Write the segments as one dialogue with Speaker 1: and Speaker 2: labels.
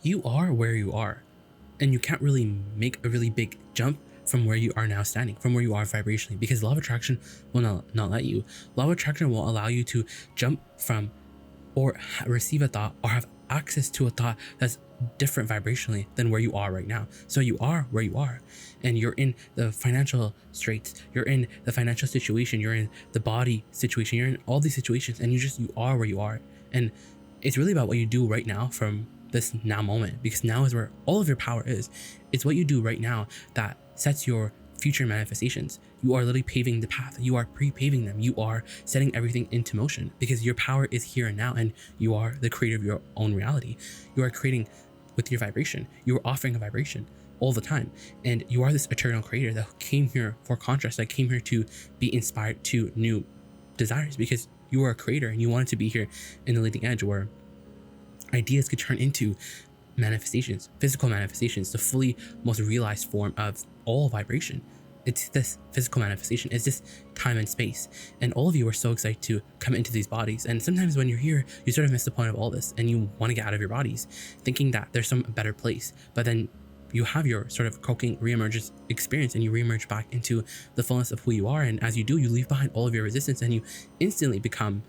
Speaker 1: You are where you are, and you can't really make a really big jump from where you are now standing, from where you are vibrationally, because law of attraction will not let you. Law of attraction will allow you to jump from or receive a thought or have access to a thought that's different vibrationally than where you are right now. So you are where you are, and you're in the financial straits, you're in the financial situation, you're in the body situation, you're in all these situations, and you are where you are. And it's really about what you do right now from this now moment, because now is where all of your power is. It's what you do right now that sets your future manifestations. You are literally paving the path. You are pre-paving them. You are setting everything into motion, because your power is here and now, and you are the creator of your own reality. You are creating with your vibration. You are offering a vibration all the time, and you are this eternal creator that came here for contrast, that came here to be inspired to new desires, because you are a creator and you wanted to be here in the leading edge where ideas could turn into manifestations, physical manifestations, the fully most realized form of all vibration. It's this physical manifestation, it's this time and space. And all of you are so excited to come into these bodies. And sometimes when you're here, you sort of miss the point of all this, and you want to get out of your bodies, thinking that there's some better place. But then you have your sort of croaking reemergence experience, and you reemerge back into the fullness of who you are. And as you do, you leave behind all of your resistance, and you instantly become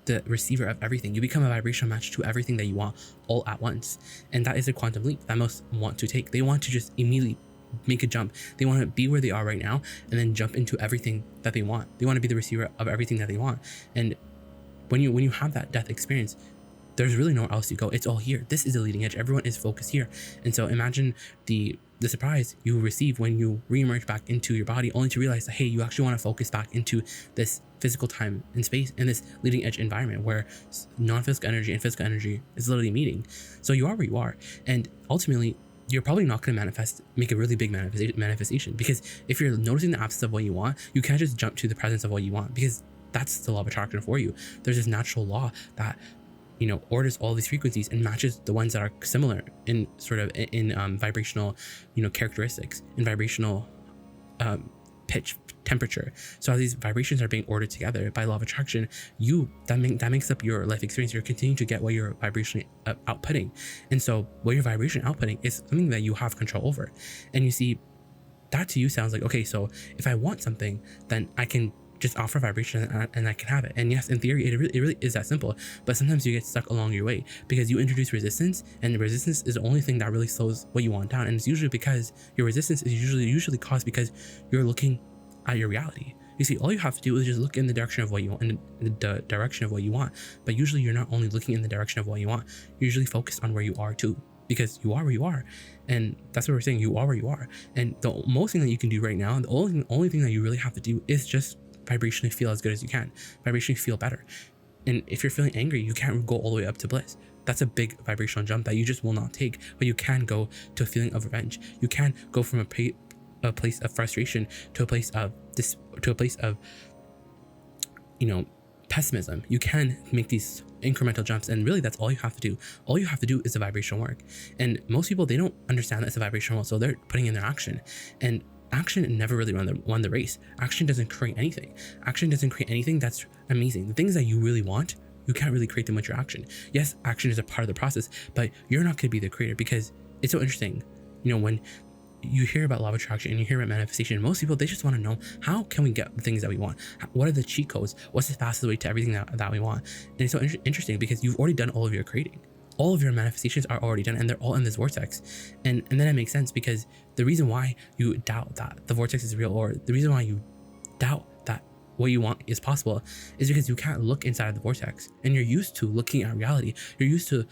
Speaker 1: the receiver of everything. You become a vibrational match to everything that you want all at once. And that is a quantum leap that most want to take. They want to just immediately make a jump. They want to be where they are right now and then jump into everything that they want. They want to be the receiver of everything that they want. And when you have that death experience, there's really nowhere else to go. It's all here. This is the leading edge. Everyone is focused here. And so imagine the surprise you receive when you reemerge back into your body, only to realize that, hey, you actually want to focus back into this physical time and space in this leading edge environment where non-physical energy and physical energy is literally meeting. So you are where you are. And ultimately, you're probably not going to make a really big manifestation, because if you're noticing the absence of what you want, you can't just jump to the presence of what you want, because that's the law of attraction for you. There's this natural law that orders all these frequencies and matches the ones that are similar in sort of in vibrational, characteristics, in vibrational pitch, temperature. So as these vibrations are being ordered together by law of attraction, that makes up your life experience. You're continuing to get what you're vibrationally outputting. And so what your vibration outputting is something that you have control over. And you see, that to you sounds like, okay, so if I want something, then I can just offer vibration and I can have it. And yes, in theory, it really is that simple. But sometimes you get stuck along your way because you introduce resistance, and resistance is the only thing that really slows what you want down. And it's usually because your resistance is usually caused because you're looking at your reality. You see, all you have to do is just look in the direction of what you want, in the direction of what you want. But usually you're not only looking in the direction of what you want, you're usually focused on where you are too, because you are where you are. And that's what we're saying, you are where you are. And the most thing that you can do right now, the only thing that you really have to do is just vibrationally feel as good as you can, vibrationally feel better. And if you're feeling angry, you can't go all the way up to bliss. That's a big vibrational jump that you just will not take. But you can go to a feeling of revenge. You can go from a place of frustration to a place of pessimism. You can make these incremental jumps, and really that's all you have to do. All you have to do is the vibrational work. And most people, they don't understand that it's a vibrational work, so they're putting in their action. And action never really won the race. Action doesn't create anything. Action doesn't create anything that's amazing. The things that you really want, you can't really create them with your action. Yes, action is a part of the process, but you're not going to be the creator, because it's so interesting. When you hear about law of attraction and you hear about manifestation, most people, they just want to know, how can we get the things that we want? What are the cheat codes? What's the fastest way to everything that we want? And it's so interesting because you've already done all of your creating. All of your manifestations are already done, and they're all in this vortex. And then it makes sense, because the reason why you doubt that the vortex is real, or the reason why you doubt that what you want is possible, is because you can't look inside of the vortex, and you're used to looking at reality. You're used to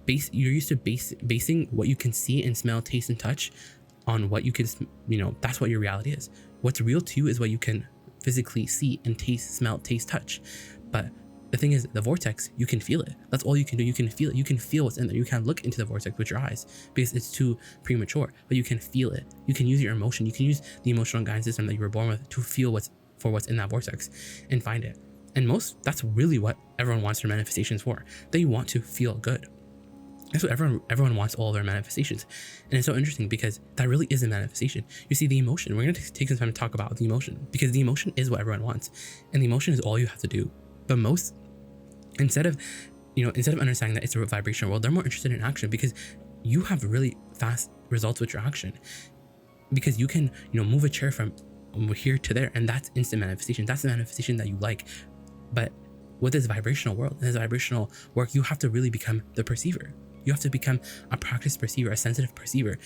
Speaker 1: basing what you can see and smell, taste, and touch on what you can, that's what your reality is. What's real to you is what you can physically see and taste, smell, taste, touch. But the thing is, the vortex, you can feel it. That's all you can do. You can feel it. You can feel what's in there. You can't look into the vortex with your eyes because it's too premature, but you can feel it. You can use your emotion. You can use the emotional guidance system that you were born with to feel what's in that vortex and find it. And that's really what everyone wants their manifestations for. They want to feel good. That's what everyone wants all their manifestations. And it's so interesting because that really is a manifestation. You see, the emotion, we're going to take some time to talk about the emotion, because the emotion is what everyone wants. And the emotion is all you have to do. But instead of, instead of understanding that it's a vibrational world, they're more interested in action because you have really fast results with your action. Because you can, move a chair from here to there, and that's instant manifestation. That's the manifestation that you like. But with this vibrational world, this vibrational work, you have to really become the perceiver. You have to become a practiced perceiver, a sensitive perceiver.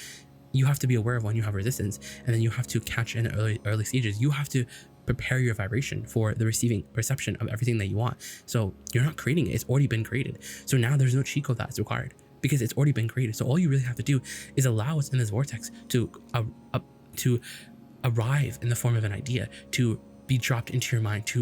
Speaker 1: You have to be aware of when you have resistance, and then you have to catch in the early stages. You have to prepare your vibration for the reception of everything that you want. So you're not creating it; it's already been created. So now there's no cheat code that's required because it's already been created. So all you really have to do is allow what's in this vortex to arrive in the form of an idea, to be dropped into your mind,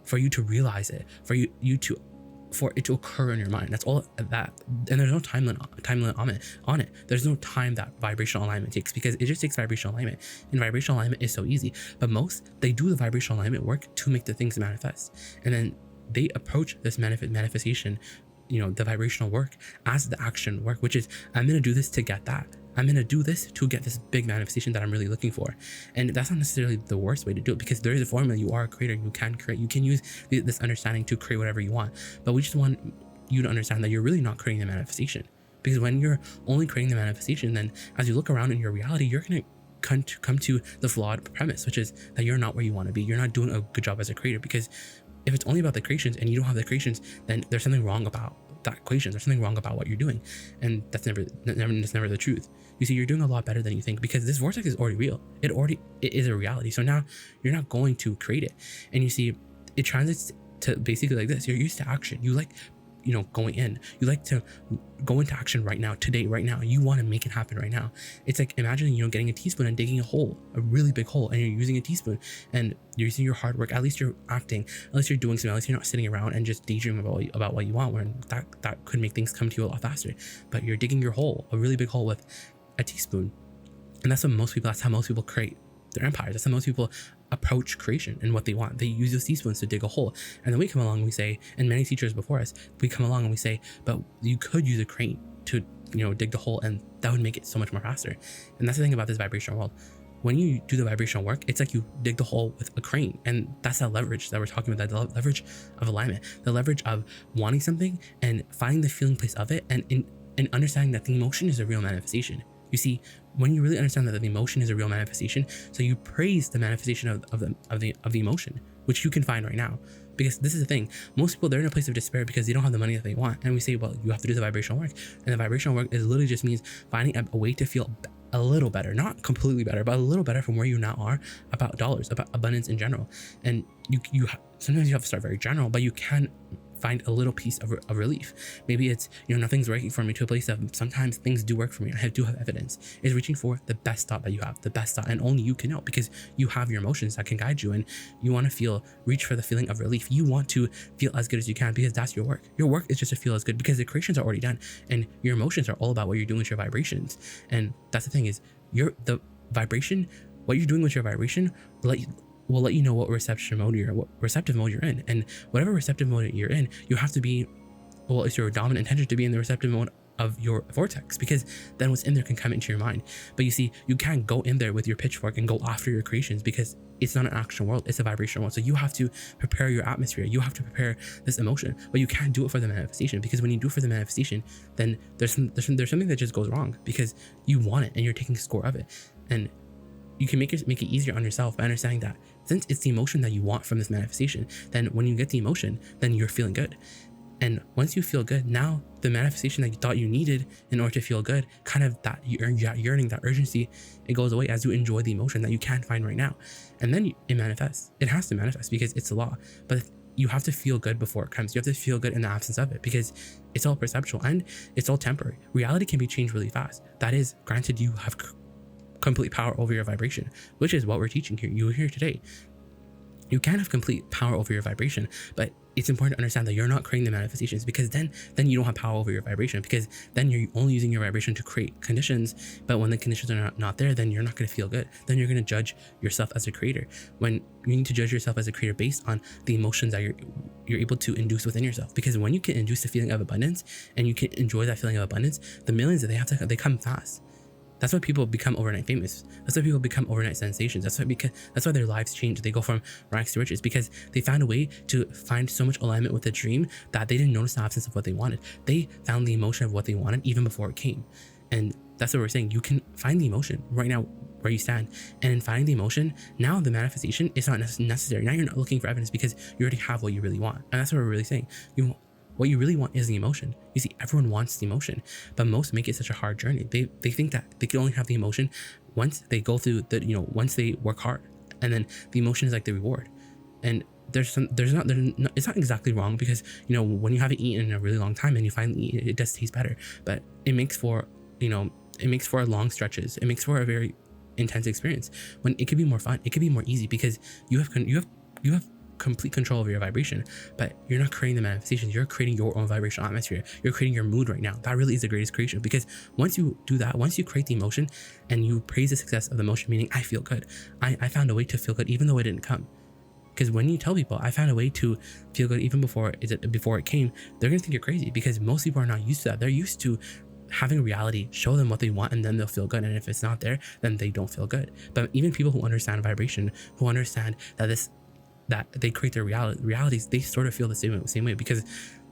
Speaker 1: for you to realize it, for it to occur in your mind. That's all that. And there's no time limit on it. There's no time that vibrational alignment takes, because it just takes vibrational alignment. And vibrational alignment is so easy. But most, they do the vibrational alignment work to make the things manifest. And then they approach this manifestation, the vibrational work, as the action work, which is, I'm going to do this to get that. I'm going to do this to get this big manifestation that I'm really looking for. And that's not necessarily the worst way to do it, because there is a formula. You are a creator. You can create. You can use this understanding to create whatever you want. But we just want you to understand that you're really not creating the manifestation. Because when you're only creating the manifestation, then as you look around in your reality, you're going to come to the flawed premise, which is that you're not where you want to be. You're not doing a good job as a creator, because if it's only about the creations and you don't have the creations, then there's something wrong about that equation. There's something wrong about what you're doing, and that's never the truth. You see, you're doing a lot better than you think, because this vortex is already real. It is a reality. So now you're not going to create it. And you see, it translates to basically like this. You're used to action. You like, going in. You like to go into action right now, today, right now. You want to make it happen right now. It's like, imagine, getting a teaspoon and digging a hole, a really big hole, and you're using a teaspoon and you're using your hard work. At least you're acting, at least you're doing something, at least you're not sitting around and just daydreaming about what you want, where that could make things come to you a lot faster. But you're digging your hole, a really big hole, with a teaspoon. And that's how most people create their empires. That's how most people approach creation and what they want. They use those teaspoons to dig a hole. And then we come along and we say, and many teachers before us, we come along and we say, but you could use a crane to, dig the hole, and that would make it so much more faster. And that's the thing about this vibrational world. When you do the vibrational work, it's like you dig the hole with a crane. And that's that leverage that we're talking about, the leverage of alignment, the leverage of wanting something and finding the feeling place of it, and understanding that the emotion is a real manifestation. You see, when you really understand that the emotion is a real manifestation, so you praise the manifestation of the emotion, which you can find right now. Because this is the thing, most people, they're in a place of despair because they don't have the money that they want. And we say, well, you have to do the vibrational work. And the vibrational work is literally just means finding a way to feel a little better, not completely better, but a little better from where you now are about dollars, about abundance in general. And you sometimes you have to start very general, but you can find a little piece of relief. Maybe it's, nothing's working for me, to a place of sometimes things do work for me. I do have evidence. Is reaching for the best thought that you have, the best thought, and only you can know, because you have your emotions that can guide you, and you want to reach for the feeling of relief. You want to feel as good as you can, because that's your work. Your work is just to feel as good, because the creations are already done, and your emotions are all about what you're doing with your vibrations. And that's the thing, is the vibration, what you're doing with your vibration will let you know what receptive mode you're in. And whatever receptive mode you're in, you have to be, well, it's your dominant intention to be in the receptive mode of your vortex, because then what's in there can come into your mind. But you see, you can't go in there with your pitchfork and go after your creations, because it's not an action world, it's a vibrational world. So you have to prepare your atmosphere, you have to prepare this emotion, but you can't do it for the manifestation, because when you do it for the manifestation, then there's something that just goes wrong, because you want it and you're taking score of it. And you can make it easier on yourself by understanding that since it's the emotion that you want from this manifestation, then when you get the emotion, then you're feeling good. And once you feel good, now the manifestation that you thought you needed in order to feel good, kind of that yearning, that urgency, it goes away as you enjoy the emotion that you can't find right now. And then it manifests. It has to manifest because it's a law. But you have to feel good before it comes. You have to feel good in the absence of it, because it's all perceptual and it's all temporary. Reality can be changed really fast. That is, granted, you have complete power over your vibration, which is what we're teaching here. You are here today. You can have complete power over your vibration, but it's important to understand that you're not creating the manifestations, because then you don't have power over your vibration, because then you're only using your vibration to create conditions. But when the conditions are not there, then you're not going to feel good. Then you're going to judge yourself as a creator, when you need to judge yourself as a creator based on the emotions that you're able to induce within yourself. Because when you can induce the feeling of abundance and you can enjoy that feeling of abundance, the millions that they come fast. That's why people become overnight famous. That's why people become overnight sensations. That's why their lives change. They go from rags to riches because they found a way to find so much alignment with the dream that they didn't notice the absence of what they wanted. They found the emotion of what they wanted even before it came. And that's what we're saying. You can find the emotion right now where you stand. And in finding the emotion, now the manifestation is not necessary. Now you're not looking for evidence because you already have what you really want. And that's what we're really saying. What you really want is the emotion. You see, everyone wants the emotion, but most make it such a hard journey. They think that they can only have the emotion once they go through once they work hard, and then the emotion is like the reward. And it's not exactly wrong because when you haven't eaten in a really long time and you finally eat it, it does taste better. But it makes for long stretches. It makes for a very intense experience when it could be more fun. It could be more easy because you have complete control over your vibration, but you're not creating the manifestations. You're creating your own vibrational atmosphere. You're creating your mood right now. That really is the greatest creation, because once you do that, once you create the emotion and you praise the success of the emotion, meaning I feel good. I found a way to feel good even though it didn't come. Because when you tell people I found a way to feel good even before it came, they're gonna think you're crazy, because most people are not used to that. They're used to having reality show them what they want and then they'll feel good, and if it's not there, then they don't feel good. But even people who understand vibration, who understand that they create their realities, they sort of feel the same way, because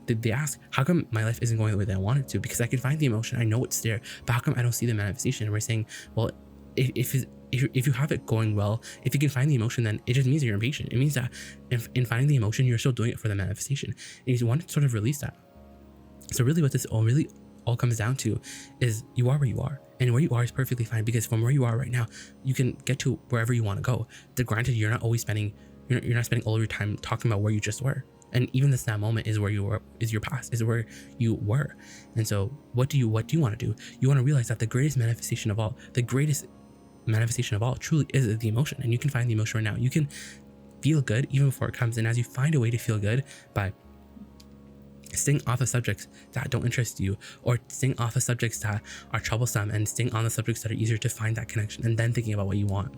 Speaker 1: they ask, how come my life isn't going the way that I want it to? Because I can find the emotion, I know it's there, but how come I don't see the manifestation? And we're saying, well, if you have it going well, if you can find the emotion, then it just means you're impatient. It means that in finding the emotion, you're still doing it for the manifestation, and you want to sort of release that. So really what this all comes down to is you are where you are, and where you are is perfectly fine, because from where you are right now, you can get to wherever you want to go. Granted, you're not always spending you're not spending all of your time talking about where you just were, and even this that moment is where you were, is your past, is where you were. And so what do you want to do? You want to realize that the greatest manifestation of all truly is the emotion, and you can find the emotion right now. You can feel good even before it comes, and as you find a way to feel good by staying off of subjects that don't interest you, or staying off of subjects that are troublesome, and staying on the subjects that are easier to find that connection, and then thinking about what you want.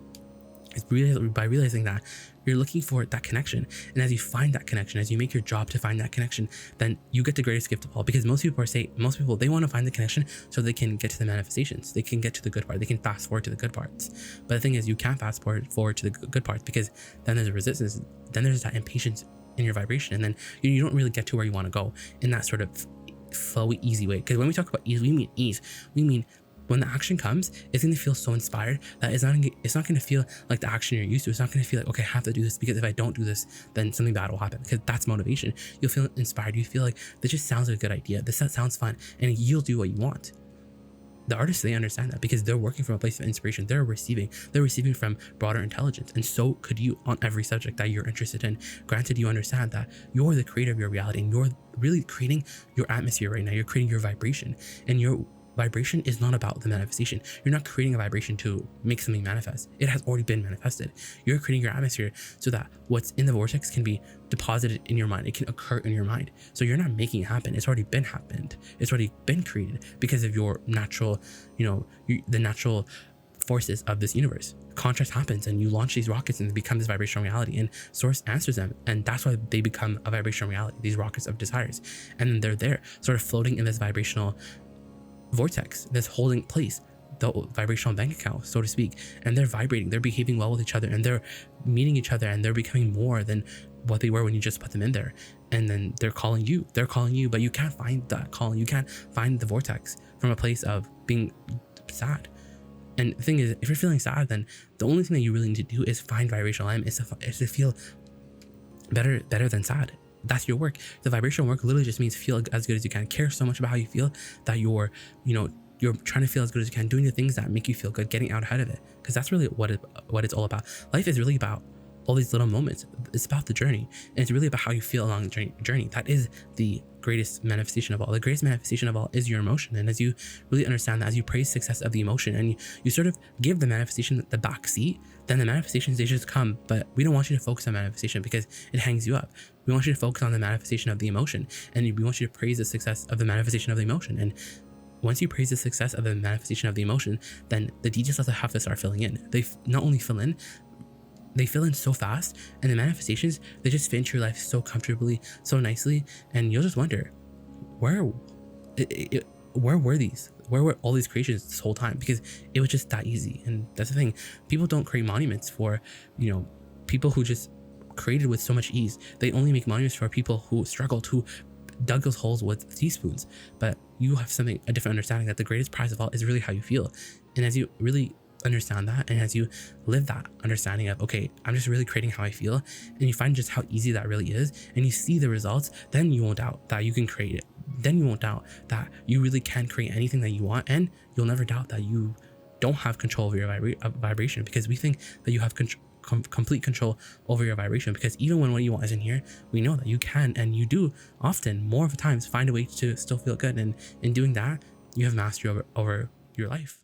Speaker 1: It's by realizing that you're looking for that connection, and as you find that connection, as you make your job to find that connection, then you get the greatest gift of all. Because most people they want to find the connection so they can get to the manifestations, they can get to the good part, they can fast forward to the good parts. But the thing is, you can't fast forward to the good parts, because then there's a resistance, then there's that impatience in your vibration, and then you don't really get to where you want to go in that sort of flowy, easy way. Because when we talk about ease, we mean when the action comes, it's going to feel so inspired that it's not going to feel like the action you're used to. It's not going to feel like, okay, I have to do this, because if I don't do this, then something bad will happen, because that's motivation. You'll feel inspired. You feel like this just sounds like a good idea. This sounds fun, and you'll do what you want. The artists, they understand that, because they're working from a place of inspiration. They're receiving from broader intelligence, and so could you on every subject that you're interested in. Granted, you understand that you're the creator of your reality, and you're really creating your atmosphere right now. You're creating your vibration, and your vibration is not about the manifestation. You're not creating a vibration to make something manifest. It has already been manifested. You're creating your atmosphere so that what's in the vortex can be deposited in your mind. It can occur in your mind. So you're not making it happen. It's already been happened. It's already been created because of your natural, the natural forces of this universe. Contrast happens, and you launch these rockets, and they become this vibrational reality, and source answers them, and that's why they become a vibrational reality, these rockets of desires. And then they're there sort of floating in this vibrational vortex, this holding place, the vibrational bank account, so to speak, and they're vibrating, they're behaving well with each other, and they're meeting each other, and they're becoming more than what they were when you just put them in there. And then they're calling you, but you can't find that calling. You can't find the vortex from a place of being sad. And the thing is, if you're feeling sad, then the only thing that you really need to do is find vibrational alignment, is to feel better than sad. That's your work. The vibrational work literally just means feel as good as you can. Care so much about how you feel that you're trying to feel as good as you can, doing the things that make you feel good, getting out ahead of it. Because that's really what it's all about. Life is really about all these little moments. It's about the journey, and it's really about how you feel along the journey. That is the greatest manifestation of all. The greatest manifestation of all is your emotion. And as you really understand that, as you praise success of the emotion, and you sort of give the manifestation the back seat, then the manifestations, they just come. But we don't want you to focus on manifestation, because it hangs you up. We want you to focus on the manifestation of the emotion, and we want you to praise the success of the manifestation of the emotion. And once you praise the success of the manifestation of the emotion, then the details have to start filling in. They not only fill in, they fill in so fast, and the manifestations, they just fit into your life so comfortably, so nicely, and you'll just wonder, where were these? where were all these creations this whole time? Because it was just that easy. And that's the thing. People don't create monuments for, people who just created with so much ease. They only make monuments for people who struggled, who dug those holes with teaspoons. But you have a different understanding that the greatest prize of all is really how you feel. And as you really understand that, and as you live that understanding of, okay, I'm just really creating how I feel, and you find just how easy that really is, and you see the results, then you won't doubt that you can create it. Then you won't doubt that you really can create anything that you want, and you'll never doubt that you don't have control over your vibration, because we think that you have complete control over your vibration, because even when what you want isn't here, we know that you can, and you do often, more of the times, find a way to still feel good. And in doing that, you have mastery over your life.